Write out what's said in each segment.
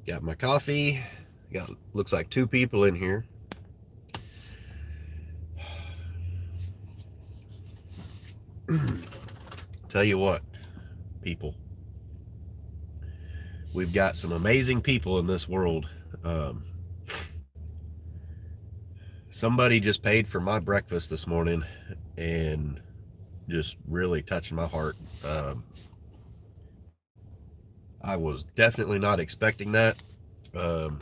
Got my coffee. Looks like two people in here. Tell you what, people, we've got some amazing people in this world. Um, Somebody just paid for my breakfast this morning, and just really touching my heart. I was definitely not expecting that. Um,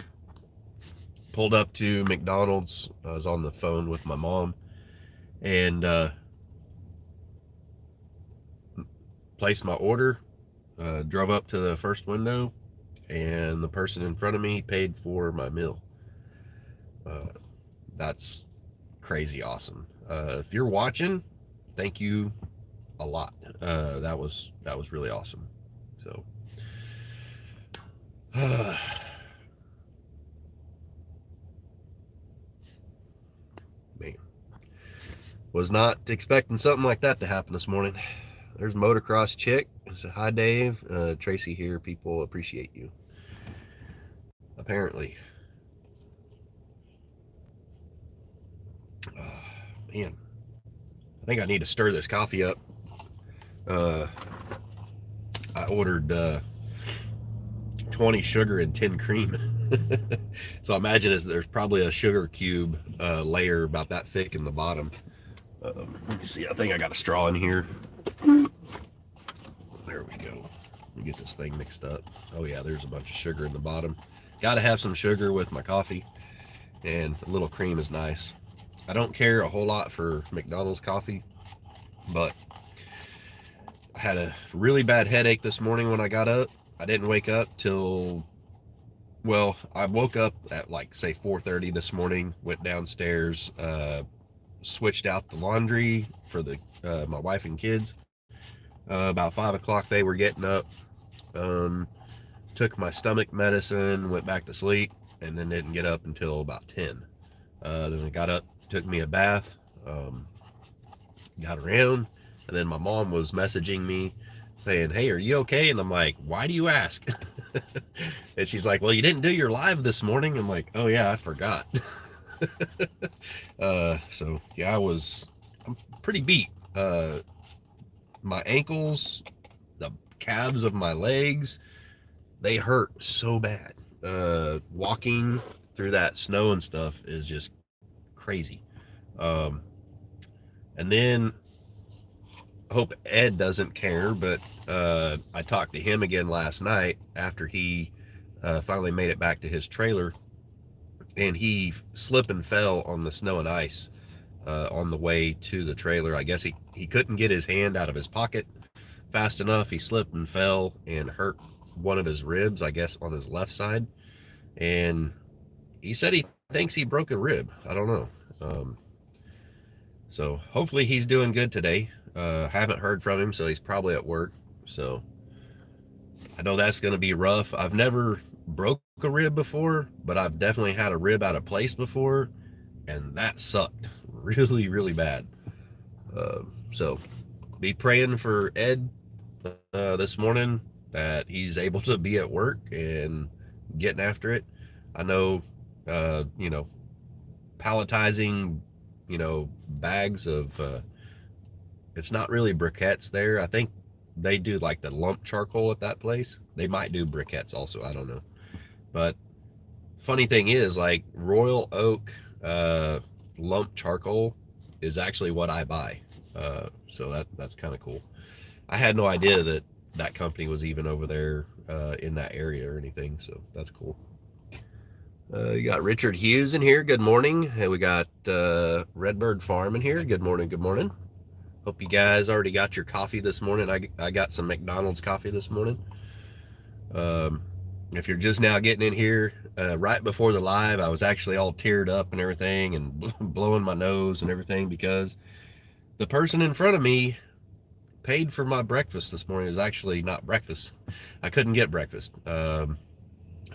Pulled up to McDonald's. I was on the phone with my mom, and placed my order. Drove up to the first window, and the person in front of me paid for my meal. Uh, that's crazy awesome. If you're watching, thank you a lot. That was really awesome. So, man, was not expecting something like that to happen this morning. There's Motocross Chick. Said, hi, Dave. Tracy here. People appreciate you. Apparently. Man, I think I need to stir this coffee up. Uh, I ordered 20 sugar and 10 cream. So I imagine there's probably a sugar cube layer about that thick in the bottom. Let me see. I think I got a straw in here. There we go. Let me get this thing mixed up. Oh yeah, there's a bunch of sugar in the bottom. Got to have some sugar with my coffee, and a little cream is nice. I don't care a whole lot for McDonald's coffee, but I had a really bad headache this morning when I got up. I didn't wake up till, well, I woke up at like say 4:30 this morning, went downstairs, switched out the laundry for my wife and kids. About 5 o'clock they were getting up. Um, Took my stomach medicine, went back to sleep, and then didn't get up until about 10. Then I got up, took me a bath, got around, and then my mom was messaging me saying, hey, are you okay? And I'm like, why do you ask? And she's like, well, you didn't do your live this morning. I'm like, oh yeah, I forgot. So yeah, I'm pretty beat. My ankles, the calves of my legs, they hurt so bad. Walking through that snow and stuff is just crazy. Um, and then I hope Ed doesn't care, but I talked to him again last night after he finally made it back to his trailer, and he slipped and fell on the snow and ice on the way to the trailer. I guess he couldn't get his hand out of his pocket fast enough. He slipped and fell and hurt one of his ribs, I guess, on his left side. And he said he thinks he broke a rib. I don't know. Um, so hopefully he's doing good today. Haven't heard from him, so he's probably at work. So I know that's going to be rough. I've never broke a rib before, but I've definitely had a rib out of place before, and that sucked really, really bad. So be praying for Ed this morning that he's able to be at work and getting after it. I know, palletizing, bags of, it's not really briquettes there. I think they do like the lump charcoal at that place. They might do briquettes also. I don't know. But funny thing is, like Royal Oak lump charcoal is actually what I buy. So that's kind of cool. I had no idea that company was even over there in that area or anything. So that's cool. You got Richard Hughes in here. Good morning. Hey, we got Redbird Farm in here. Good morning. Good morning. Hope you guys already got your coffee this morning. I got some McDonald's coffee this morning. If you're just now getting in here, right before the live, I was actually all teared up and everything and blowing my nose and everything because the person in front of me paid for my breakfast this morning. It was actually not breakfast. I couldn't get breakfast. So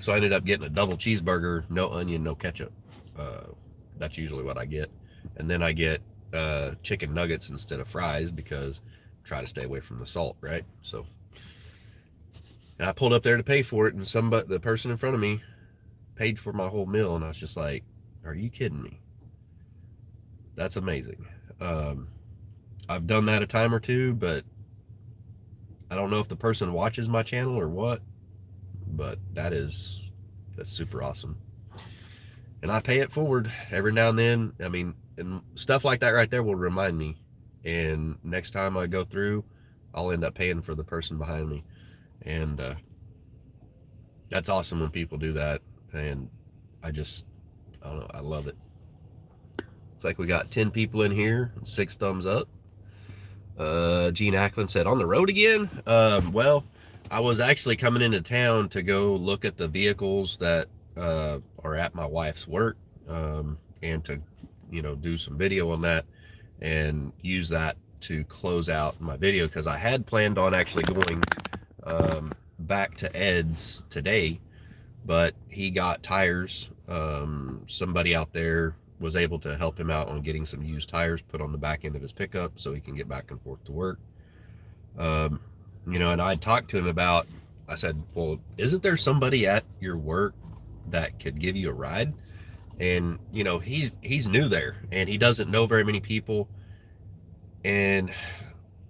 I ended up getting a double cheeseburger, no onion, no ketchup. That's usually what I get. And then I get chicken nuggets instead of fries because I try to stay away from the salt, right? So And I pulled up there to pay for it, and the person in front of me paid for my whole meal, and I was just like, are you kidding me? That's amazing. I've done that a time or two, but I don't know if the person watches my channel or what, but that's super awesome. And I pay it forward every now and then. I mean, and stuff like that right there will remind me. And next time I go through, I'll end up paying for the person behind me. And that's awesome when people do that. And I don't know, I love it. It's like we got 10 people in here, 6 thumbs up. Gene Ackland said, on the road again? Well, I was actually coming into town to go look at the vehicles that are at my wife's work, and to, do some video on that and use that to close out my video, because I had planned on actually going back to Ed's today, but he got tires. Somebody out there was able to help him out on getting some used tires put on the back end of his pickup so he can get back and forth to work. And I talked to him about, I said, well, isn't there somebody at your work that could give you a ride? And, he's new there and he doesn't know very many people. And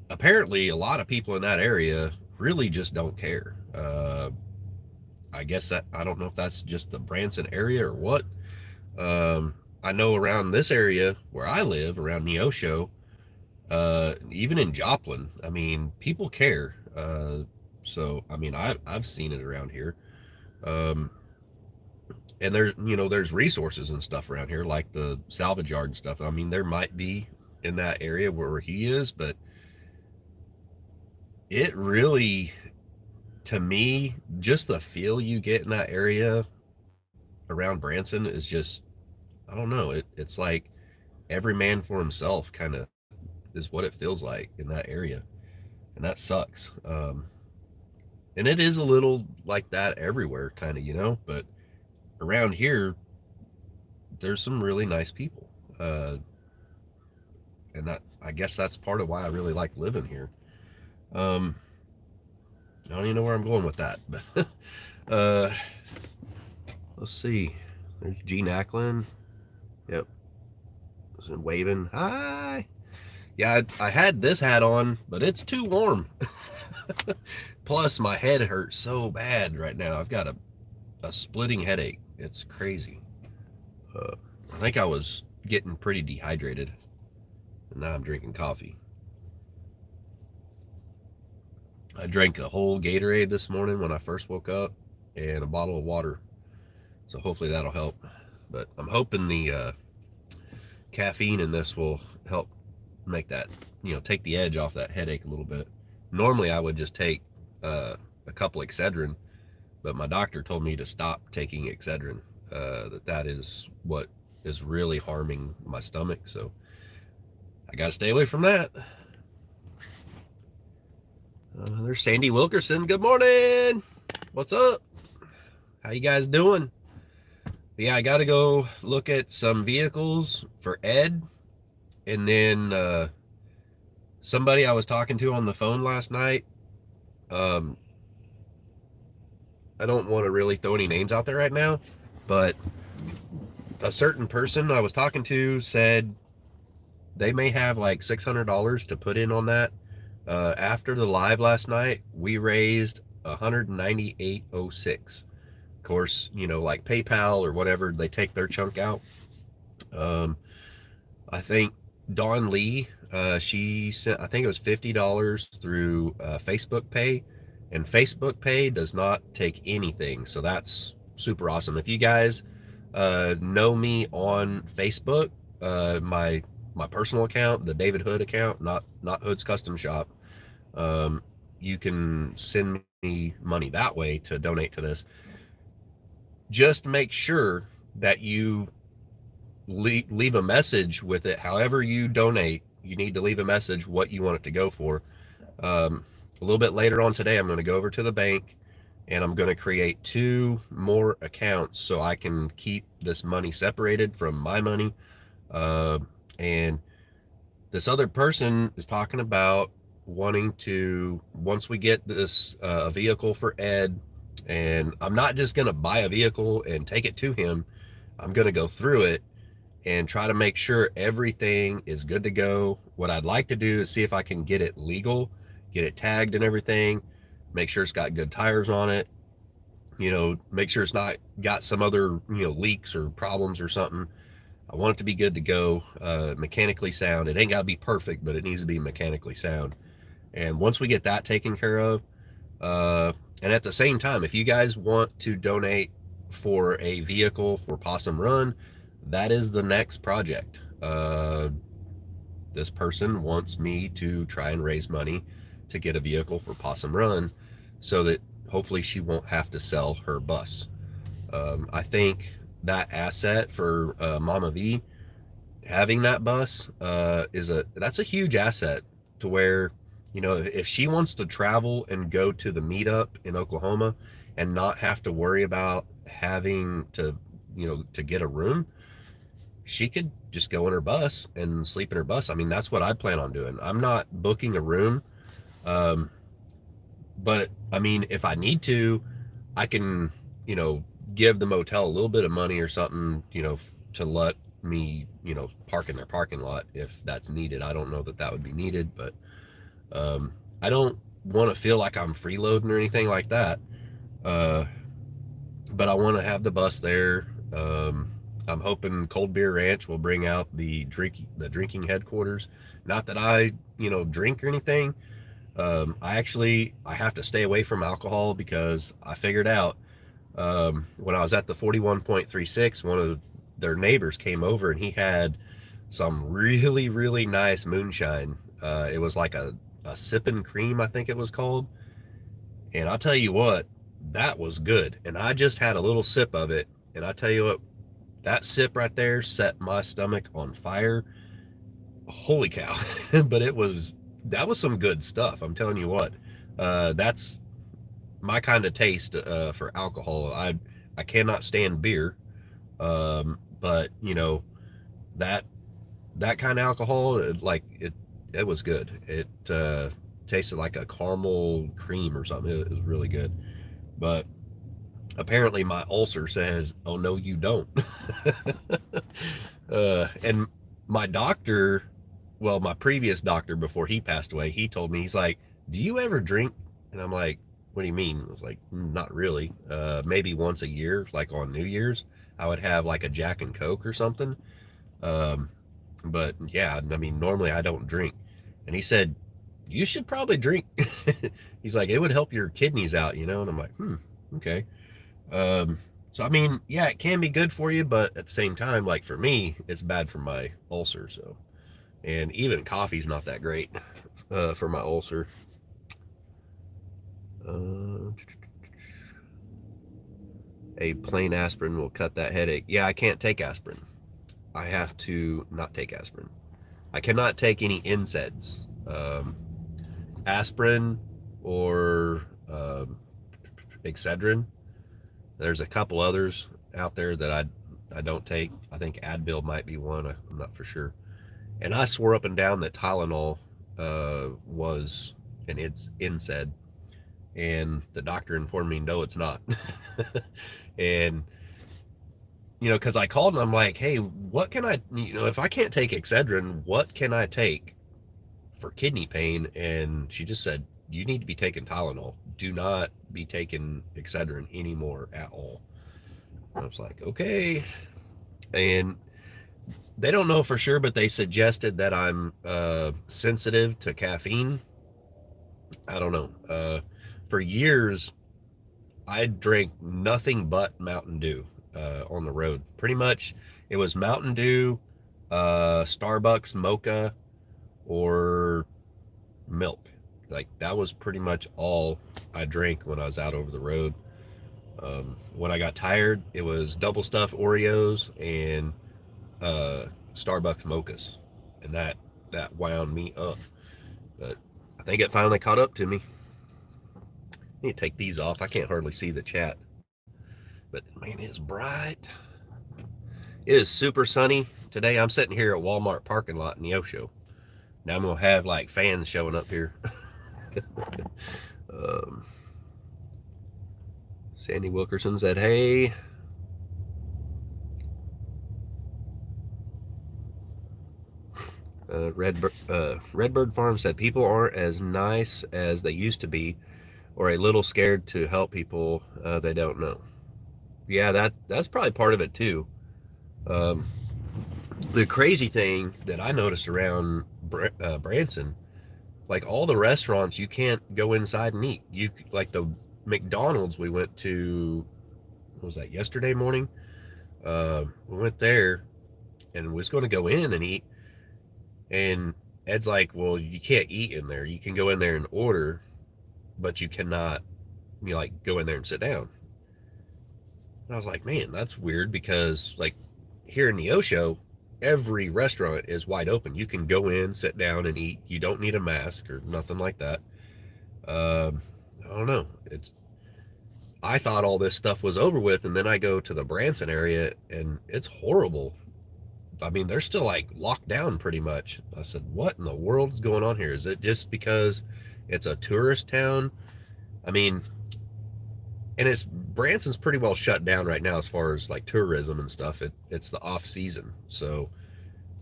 apparently a lot of people in that area really just don't care. I guess I don't know if that's just the Branson area or what. I know around this area where I live, around Neosho, even in Joplin, I mean, people care. So, I mean, I've seen it around here. And there's resources and stuff around here, like the salvage yard and stuff. I mean, there might be in that area where he is, but it really, to me, just the feel you get in that area around Branson is just, I don't know, it's like every man for himself kind of is what it feels like in that area, and that sucks. And it is a little like that everywhere, kind of, but around here there's some really nice people, and I guess that's part of why I really like living here. I don't even know where I'm going with that, but let's see. There's Gene Ackland. Yep. Waving. Hi. Yeah, I had this hat on, but it's too warm. Plus, my head hurts so bad right now. I've got a splitting headache. It's crazy. I think I was getting pretty dehydrated, and now I'm drinking coffee. I drank a whole Gatorade this morning when I first woke up, and a bottle of water. So hopefully that'll help. But I'm hoping the caffeine in this will help make that, take the edge off that headache a little bit. Normally I would just take a couple Excedrin, but my doctor told me to stop taking Excedrin. That is what is really harming my stomach, so I got to stay away from that. There's Sandy Wilkerson. Good morning. What's up? How you guys doing? Yeah, I got to go look at some vehicles for Ed. And then somebody I was talking to on the phone last night, I don't want to really throw any names out there right now, but a certain person I was talking to said they may have like $600 to put in on that. After the live last night, we raised $198.06. Of course, like PayPal or whatever, they take their chunk out. I think Dawn Lee, she sent, I think it was $50 through Facebook Pay, and Facebook Pay does not take anything, so that's super awesome. If you guys know me on Facebook, my personal account, the David Hood account, not Hood's Custom Shop, you can send me money that way to donate to this. Just make sure that you leave a message with it. However you donate, you need to leave a message what you want it to go for. A little bit later on today, I'm going to go over to the bank and I'm going to create 2 more accounts so I can keep this money separated from my money. And this other person is talking about wanting to, once we get this vehicle for Ed, and I'm not just going to buy a vehicle and take it to him. I'm going to go through it and try to make sure everything is good to go. What I'd like to do is see if I can get it legal, get it tagged and everything, make sure it's got good tires on it, you know, make sure it's not got some other, you know, leaks or problems or something. I want it to be good to go, mechanically sound. It ain't got to be perfect, but it needs to be mechanically sound. And once we get that taken care of, and at the same time, if you guys want to donate for a vehicle for Possum Run, that is the next project. This person wants me to try and raise money to get a vehicle for Possum Run so that hopefully she won't have to sell her bus. I think that asset for Mama V, having that bus, that's a huge asset to where, you know, if she wants to travel and go to the meetup in Oklahoma and not have to worry about having to, you know, to get a room, she could just go in her bus and sleep in her bus. I mean, that's what I plan on doing. I'm not booking a room. But I mean, if I need to, I can, you know, give the motel a little bit of money or something, you know, to let me, you know, park in their parking lot if that's needed. I don't know that that would be needed, but I don't want to feel like I'm freeloading or anything like that. But I want to have the bus there. I'm hoping Cold Beer Ranch will bring out the drinking headquarters. Not that I, you know, drink or anything. I have to stay away from alcohol because I figured out when I was at the 41.36, one of their neighbors came over and he had some really, really nice moonshine. It was like a sipping cream, I think it was called. And I'll tell you what, that was good. And I just had a little sip of it. And I tell you what, that sip right there set my stomach on fire. Holy cow. But that was some good stuff. I'm telling you what, that's my kind of taste for alcohol. I cannot stand beer. But you know, that kind of alcohol, it was good. It tasted like a caramel cream or something. It was really good. But apparently my ulcer says, oh no, you don't. And my doctor, well, my previous doctor before he passed away, he told me, he's like, do you ever drink? And I'm like, what do you mean? I was like, not really. Maybe once a year, like on New Year's, I would have like a Jack and Coke or something. But yeah, I mean, normally I don't drink. And he said, you should probably drink. He's like, it would help your kidneys out, you know? And I'm like, okay. So I mean, yeah, it can be good for you, but at the same time, like for me, it's bad for my ulcer. So, and even coffee's not that great for my ulcer. A plain aspirin will cut that headache. Yeah, I can't take aspirin. I have to not take aspirin. I cannot take any NSAIDs. Aspirin or Excedrin. There's a couple others out there that I don't take. I think Advil might be one. I'm not for sure. And I swore up and down that Tylenol was an NSAID, and the doctor informed me, no, it's not. And you know, because I called and I'm like, hey, what can I, you know, if I can't take Excedrin, what can I take for kidney pain? And she just said, you need to be taking Tylenol. Do not be taking Excedrin anymore at all. And I was like, okay. And they don't know for sure, but they suggested that I'm sensitive to caffeine. I don't know. For years, I drank nothing but Mountain Dew on the road. Pretty much, it was Mountain Dew, Starbucks mocha, or milk. Like that was pretty much all I drank when I was out over the road. When I got tired, it was double stuffed Oreos and Starbucks mochas, and that wound me up. But I think it finally caught up to me. I need to take these off. I can't hardly see the chat, but man, it's bright. It is super sunny today. I'm sitting here at Walmart parking lot in Neosho. Now I'm gonna have like fans showing up here. um, Sandy Wilkerson said, hey. Redbird Farm said, people aren't as nice as they used to be, or a little scared to help people they don't know. Yeah, that's probably part of it too. Um, the crazy thing that I noticed around Branson, like all the restaurants, you can't go inside and eat. You like the McDonald's we went to. What was that, yesterday morning? We went there and was going to go in and eat, and Ed's like, "Well, you can't eat in there. You can go in there and order, but you cannot, like go in there and sit down." And I was like, "Man, that's weird," because like here in Neosho, every restaurant is wide open. You can go in, sit down, and eat. You don't need a mask or nothing like that. I don't know. I thought all this stuff was over with, and then I go to the Branson area, and it's horrible. I mean, they're still like locked down pretty much. I said, what in the world is going on here? Is it just because it's a tourist town? I mean, and it's Branson's pretty well shut down right now as far as like tourism and stuff. It's the off season, so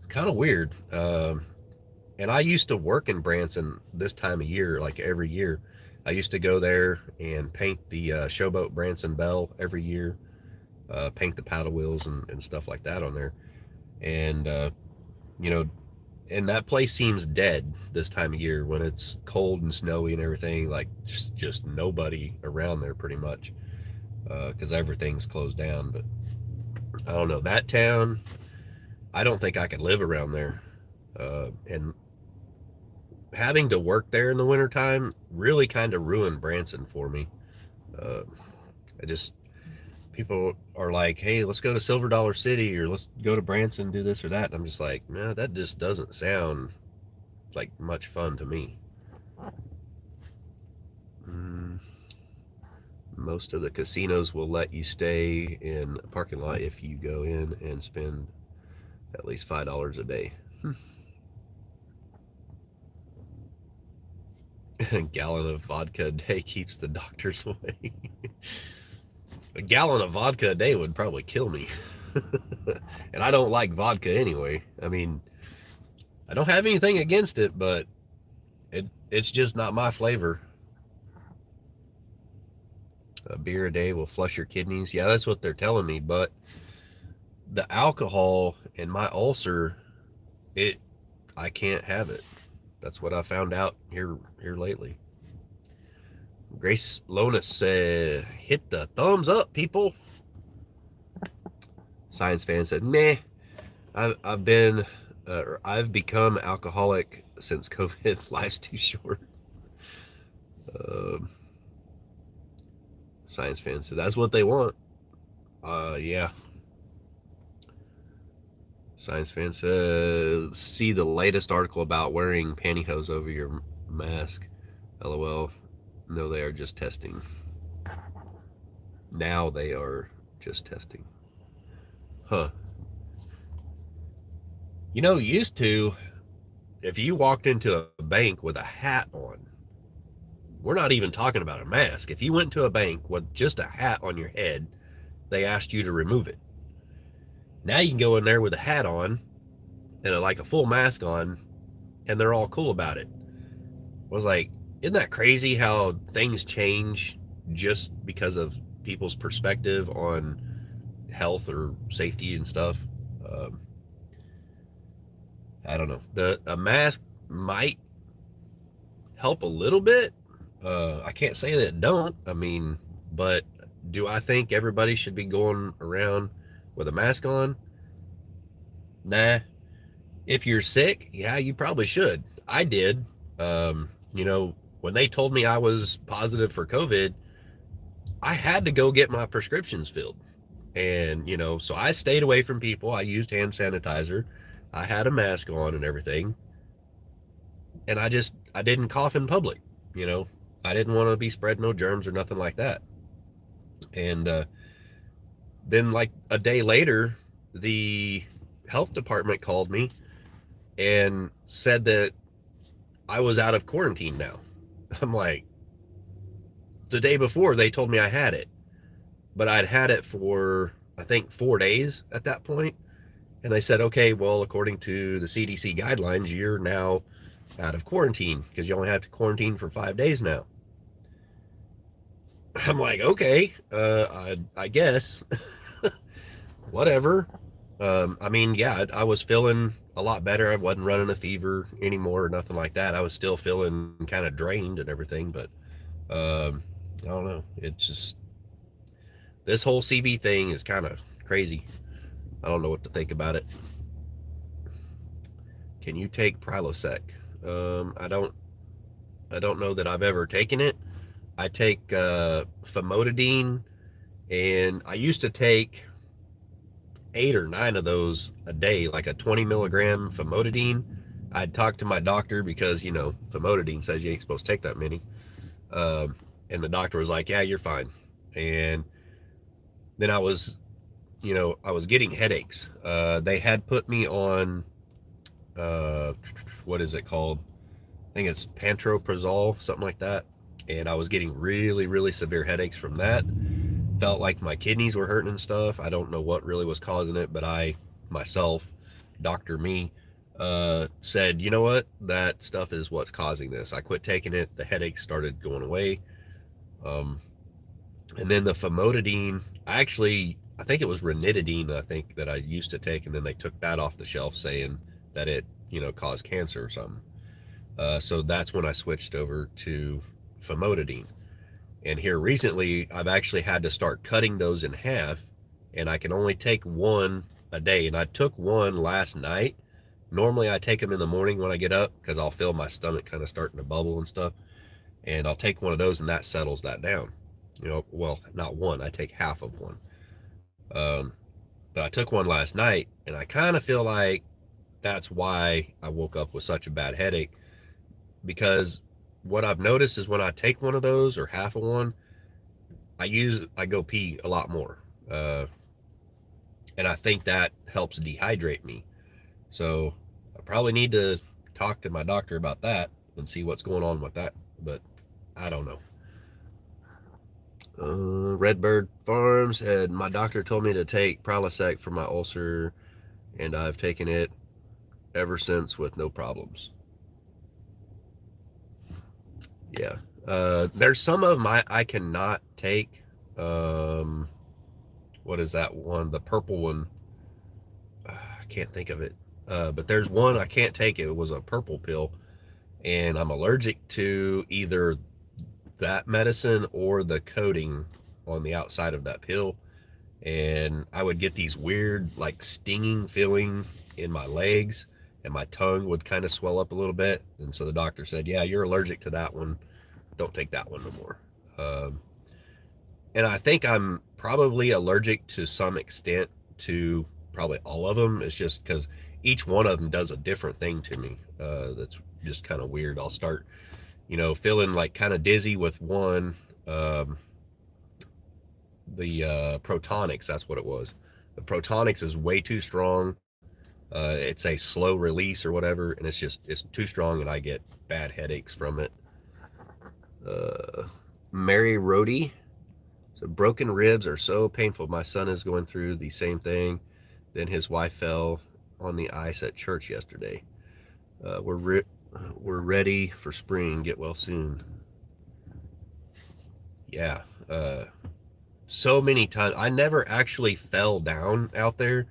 kind of weird. And I used to work in Branson this time of year, like every year. I used to go there and paint the Showboat Branson Bell every year, paint the paddle wheels and stuff like that on there. And, you know, and that place seems dead this time of year when it's cold and snowy and everything. Like, just nobody around there pretty much, because everything's closed down. But I don't know. That town, I don't think I could live around there. And having to work there in the wintertime really kind of ruined Branson for me. Uh, I just, people are like, hey, let's go to Silver Dollar City or let's go to Branson, do this or that. And I'm just like, no, that just doesn't sound like much fun to me. Most of the casinos will let you stay in a parking lot if you go in and spend at least $5 a day. A gallon of vodka a day keeps the doctors away. A gallon of vodka a day would probably kill me. And I don't like vodka anyway. I mean, I don't have anything against it, but it's just not my flavor. A beer a day will flush your kidneys. Yeah, that's what they're telling me, but the alcohol in my ulcer, I can't have it. That's what I found out here lately. Grace Lonis said, hit the thumbs up, people. Science fan said, meh. I've become alcoholic since COVID. Life's too short. Science fan said, that's what they want. Yeah. Science fan said, see the latest article about wearing pantyhose over your mask. LOL. No, they are just testing. Now they are just testing. Huh. You know, used to, if you walked into a bank with a hat on, we're not even talking about a mask. If you went to a bank with just a hat on your head, they asked you to remove it. Now you can go in there with a hat on and like a full mask on, and they're all cool about it. I was like, isn't that crazy how things change just because of people's perspective on health or safety and stuff? I don't know. A mask might help a little bit. I can't say that it don't. I mean, but do I think everybody should be going around with a mask on? Nah. If you're sick, yeah, you probably should. I did. You know, when they told me I was positive for COVID, I had to go get my prescriptions filled. And, you know, so I stayed away from people. I used hand sanitizer. I had a mask on and everything. And I didn't cough in public, you know. I didn't want to be spreading no germs or nothing like that. And then like a day later, the health department called me and said that I was out of quarantine now. I'm like, the day before they told me I had it, but I'd had it for, I think, 4 days at that point. And they said, okay, well, according to the CDC guidelines, you're now out of quarantine because you only have to quarantine for 5 days now. I'm like, okay, I guess, whatever. I mean, yeah, I was feeling a lot better. I wasn't running a fever anymore or nothing like that. I was still feeling kind of drained and everything, but I don't know. It's just, this whole CV thing is kind of crazy. I don't know what to think about it. Can you take Prilosec? I don't know that I've ever taken it. I take famotidine, and I used to take 8 or 9 of those a day, like a 20 milligram famotidine. I'd talk to my doctor because, you know, famotidine says you ain't supposed to take that many. Um, and the doctor was like, yeah, you're fine. And then I was getting headaches. They had put me on, uh, what is it called? I think it's pantoprazole, something like that. And I was getting really, really severe headaches from that. Felt like my kidneys were hurting and stuff. I don't know what really was causing it, but I myself, Dr. Me, said, you know what? That stuff is what's causing this. I quit taking it. The headaches started going away. Um, and then the famotidine, I think it was ranitidine, I think, that I used to take, and then they took that off the shelf saying that it, caused cancer or something. So that's when I switched over to famotidine. And here recently, I've actually had to start cutting those in half, and I can only take one a day. And I took one last night. Normally, I take them in the morning when I get up because I'll feel my stomach kind of starting to bubble and stuff. And I'll take one of those, and that settles that down. Well, not one, I take half of one. Um, but I took one last night, and I kind of feel like that's why I woke up with such a bad headache, because what I've noticed is when I take one of those or half of one, I go pee a lot more, uh, and I think that helps dehydrate me. So I probably need to talk to my doctor about that and see what's going on with that. But I don't know. Redbird Farms had, my doctor told me to take Prilosec for my ulcer, and I've taken it ever since with no problems. Yeah. There's some of them I cannot take. Um, what is that one? The purple one. I can't think of it. But there's one I can't take. It was a purple pill, and I'm allergic to either that medicine or the coating on the outside of that pill. And I would get these weird, like, stinging feeling in my legs, and my tongue would kind of swell up a little bit. And so the doctor said, yeah, you're allergic to that one. Don't take that one no more. And I think I'm probably allergic to some extent to probably all of them. It's just because each one of them does a different thing to me. That's just kind of weird. I'll start, feeling like kind of dizzy with one. Um, the Protonix, that's what it was. The Protonix is way too strong. It's a slow release or whatever, and it's too strong, and I get bad headaches from it. Mary Rhodey. So broken ribs are so painful. My son is going through the same thing. Then his wife fell on the ice at church yesterday. We're ready for spring. Get well soon. Yeah. So many times. I never actually fell down out there,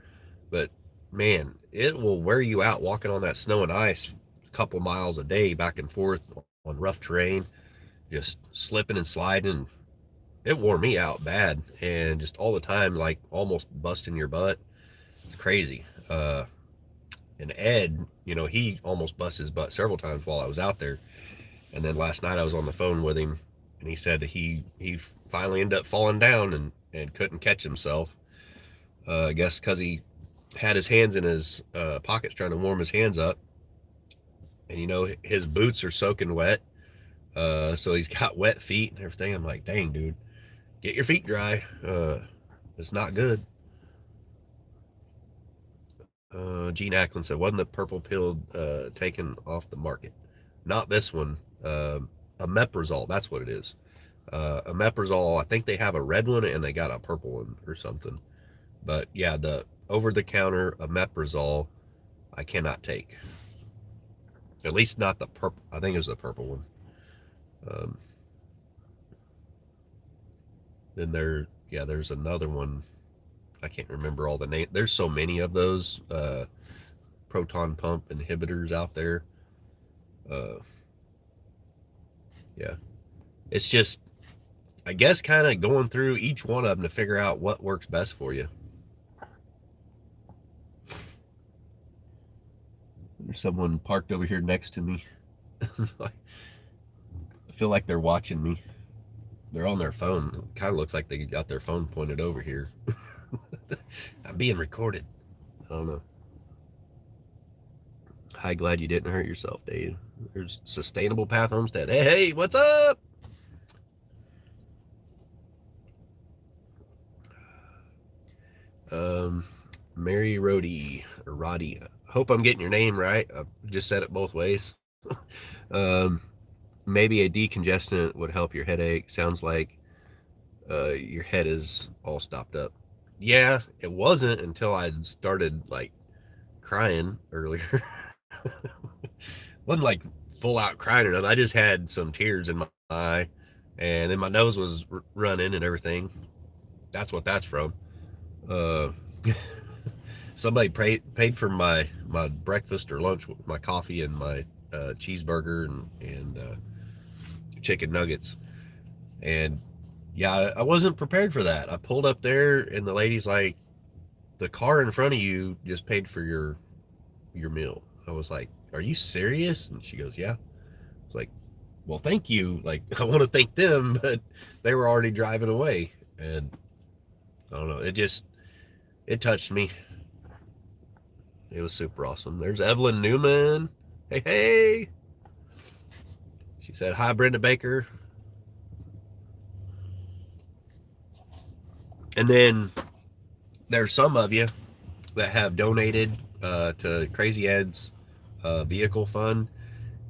but man, it will wear you out walking on that snow and ice a couple miles a day back and forth on rough terrain, just slipping and sliding. It wore me out bad, and just all the time, like almost busting your butt. It's crazy. And Ed, he almost bust his butt several times while I was out there. And then last night I was on the phone with him, and he said that he finally ended up falling down and couldn't catch himself. I guess because he had his hands in his pockets trying to warm his hands up, and his boots are soaking wet, so he's got wet feet and everything. I'm like, dang, dude, get your feet dry. It's not good. Gene Ackland said, wasn't the purple pill taken off the market? Not this one. omeprazole. That's what it is. Omeprazole. I think they have a red one and they got a purple one or something. But yeah, the over-the-counter omeprazole I cannot take. At least not the purple. I think it was the purple one. Um, then there's another one. I can't remember all the names. There's so many of those proton pump inhibitors out there. Uh, yeah, it's just, I guess, kind of going through each one of them to figure out what works best for you. There's someone parked over here next to me. I feel like they're watching me. They're on their phone. It kind of looks like they got their phone pointed over here. I'm being recorded. I don't know. Hi, glad you didn't hurt yourself, Dave. There's Sustainable Path Homestead. Hey, what's up? Mary Roddy, or Roddy. Hope I'm getting your name right. I just said it both ways. Maybe a decongestant would help your headache. Sounds like your head is all stopped up. Yeah, it wasn't until I started like crying earlier. Wasn't like full out crying or nothing. I just had some tears in my eye, and then my nose was running and everything. That's what that's from. Uh, somebody paid for my breakfast or lunch, my coffee and my cheeseburger and chicken nuggets. And yeah, I wasn't prepared for that. I pulled up there and the lady's like, the car in front of you just paid for your meal. I was like, are you serious? And she goes, yeah. I was like, well, thank you. Like, I want to thank them, but they were already driving away. And I don't know, it touched me. It was super awesome. There's Evelyn Newman. Hey. She said, hi, Brenda Baker. And then there's some of you that have donated to Crazy Ed's vehicle fund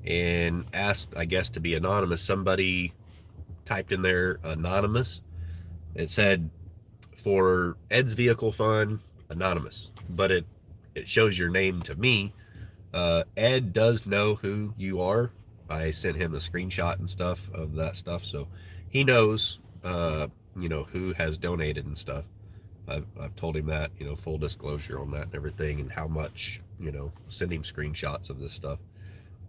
and asked, I guess, to be anonymous. Somebody typed in there anonymous. It said for Ed's vehicle fund, anonymous, but it shows your name to me. Ed does know who you are. I sent him a screenshot and stuff of that stuff, so he knows who has donated and stuff. I've told him that, full disclosure on that and everything, and how much, send him screenshots of this stuff.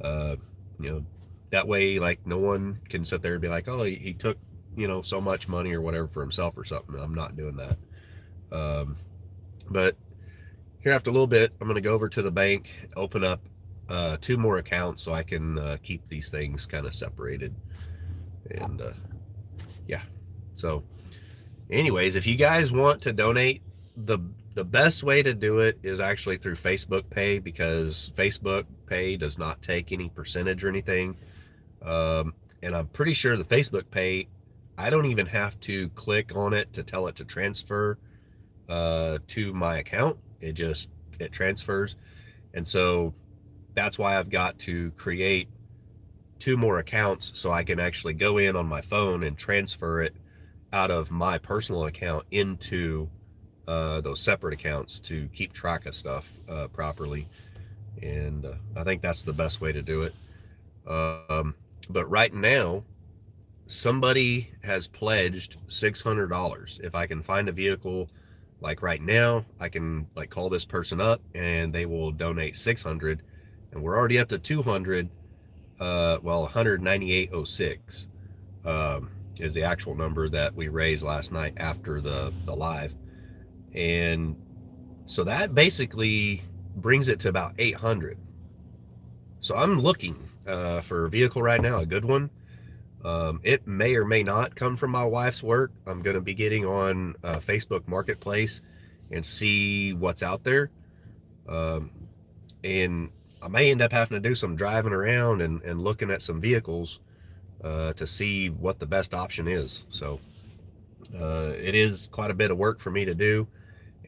That way, like, no one can sit there and be like, oh, he took, so much money or whatever for himself or something. I'm not doing that. But here after a little bit, I'm going to go over to the bank, open up 2 more accounts so I can keep these things kind of separated. And yeah, so anyways, if you guys want to donate, the best way to do it is actually through Facebook Pay, because Facebook Pay does not take any percentage or anything. And I'm pretty sure the Facebook Pay, I don't even have to click on it to tell it to transfer to my account. It transfers. And so that's why I've got to create 2 more accounts so I can actually go in on my phone and transfer it out of my personal account into those separate accounts to keep track of stuff properly. And I think that's the best way to do it. But right now, somebody has pledged $600. If I can find a vehicle, like right now, I can like call this person up and they will donate $600, and we're already up to 200. 198.06 is the actual number that we raised last night after the live. And so that basically brings it to about 800. So I'm looking for a vehicle right now, a good one. It may or may not come from my wife's work. I'm going to be getting on Facebook Marketplace and see what's out there. And I may end up having to do some driving around and looking at some vehicles to see what the best option is. So it is quite a bit of work for me to do,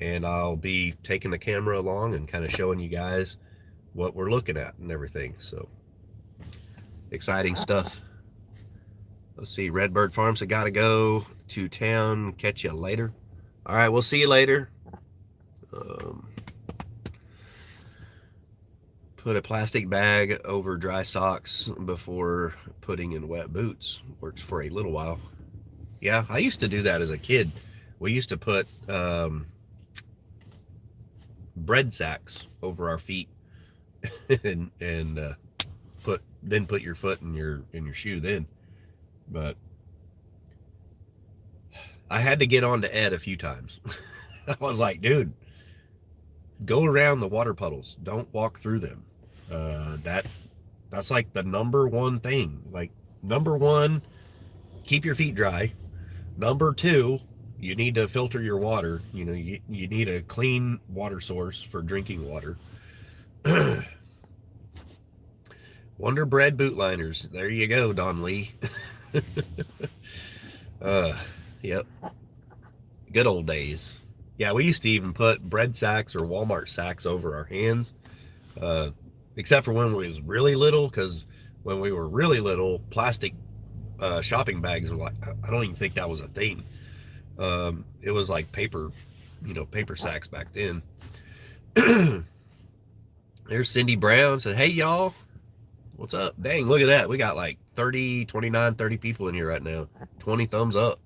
and I'll be taking the camera along and kind of showing you guys what we're looking at and everything. So exciting stuff. Let's see, Redbird Farms, I gotta go to town. Catch you later. All right, we'll see you later. Put a plastic bag over dry socks before putting in wet boots. Works for a little while. Yeah, I used to do that as a kid. We used to put bread sacks over our feet and put your foot in your shoe then. But I had to get on to Ed a few times. I was like, dude, go around the water puddles. Don't walk through them. That's like the number one thing. Like, number one, keep your feet dry. Number two, you need to filter your water. You know, you need a clean water source for drinking water. Wonder Bread boot liners. There you go, Don Lee. Yep. Good old days. Yeah, we used to even put bread sacks or Walmart sacks over our hands. Except for when we was really little, because when we were really little, plastic shopping bags were like, I don't even think that was a thing. It was like paper, paper sacks back then. There's Cindy Brown. Said, hey, y'all. What's up? Dang, look at that. We got like 30 people in here right now. 20 thumbs up.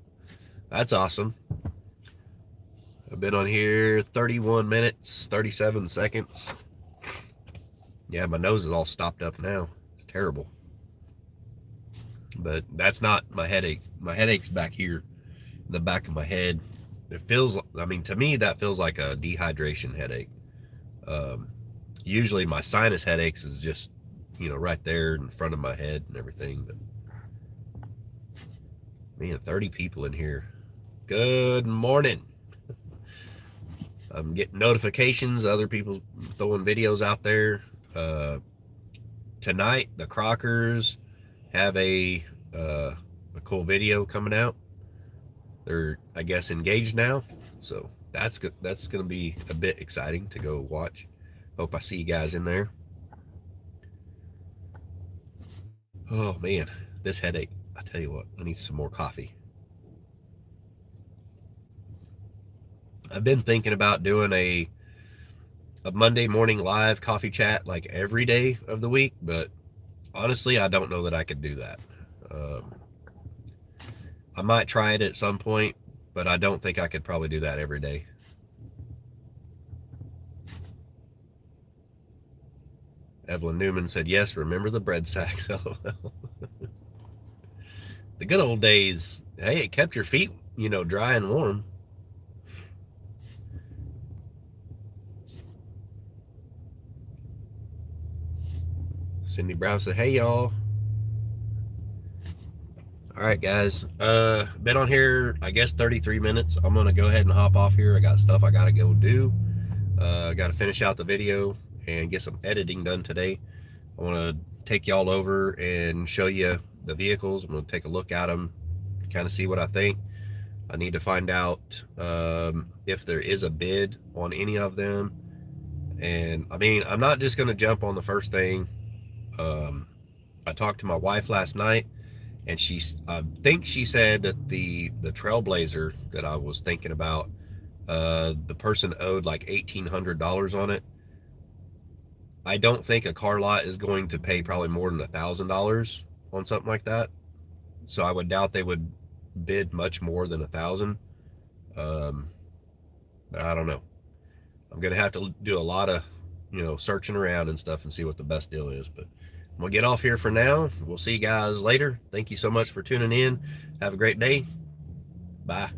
That's awesome. I've been on here 31 minutes, 37 seconds. Yeah, my nose is all stopped up now. It's terrible. But that's not my headache. My headache's back here in the back of my head. It feels, I mean, to me, that feels like a dehydration headache. Usually my sinus headaches is just, right there in front of my head and everything. But man, 30 people in here. Good morning. I'm getting notifications, other people throwing videos out there. Tonight, the Crockers have a cool video coming out. They're, I guess, engaged now, so that's good. That's gonna be a bit exciting to go watch. Hope I see you guys in there. Oh man, this headache. I tell you what, I need some more coffee. I've been thinking about doing a Monday morning live coffee chat like every day of the week, but honestly, I don't know that I could do that. I might try it at some point, but I don't think I could probably do that every day. Evelyn Newman said, yes, remember the bread sacks. The good old days. Hey, it kept your feet, dry and warm. Cindy Brown said, hey, y'all. All right, guys. Been on here, I guess, 33 minutes. I'm going to go ahead and hop off here. I got stuff I got to go do. I got to finish out the video and get some editing done today. I want to take y'all over and show you the vehicles. I'm going to take a look at them, kind of see what I think. I need to find out if there is a bid on any of them. And I mean, I'm not just going to jump on the first thing. I talked to my wife last night, and I think she said that the Trailblazer that I was thinking about, the person owed like $1,800 on it. I don't think a car lot is going to pay probably more than $1,000 on something like that. So I would doubt they would bid much more than $1,000. But I don't know. I'm gonna have to do a lot of searching around and stuff and see what the best deal is. But I'm gonna get off here for now. We'll see you guys later. Thank you so much for tuning in. Have a great day. Bye.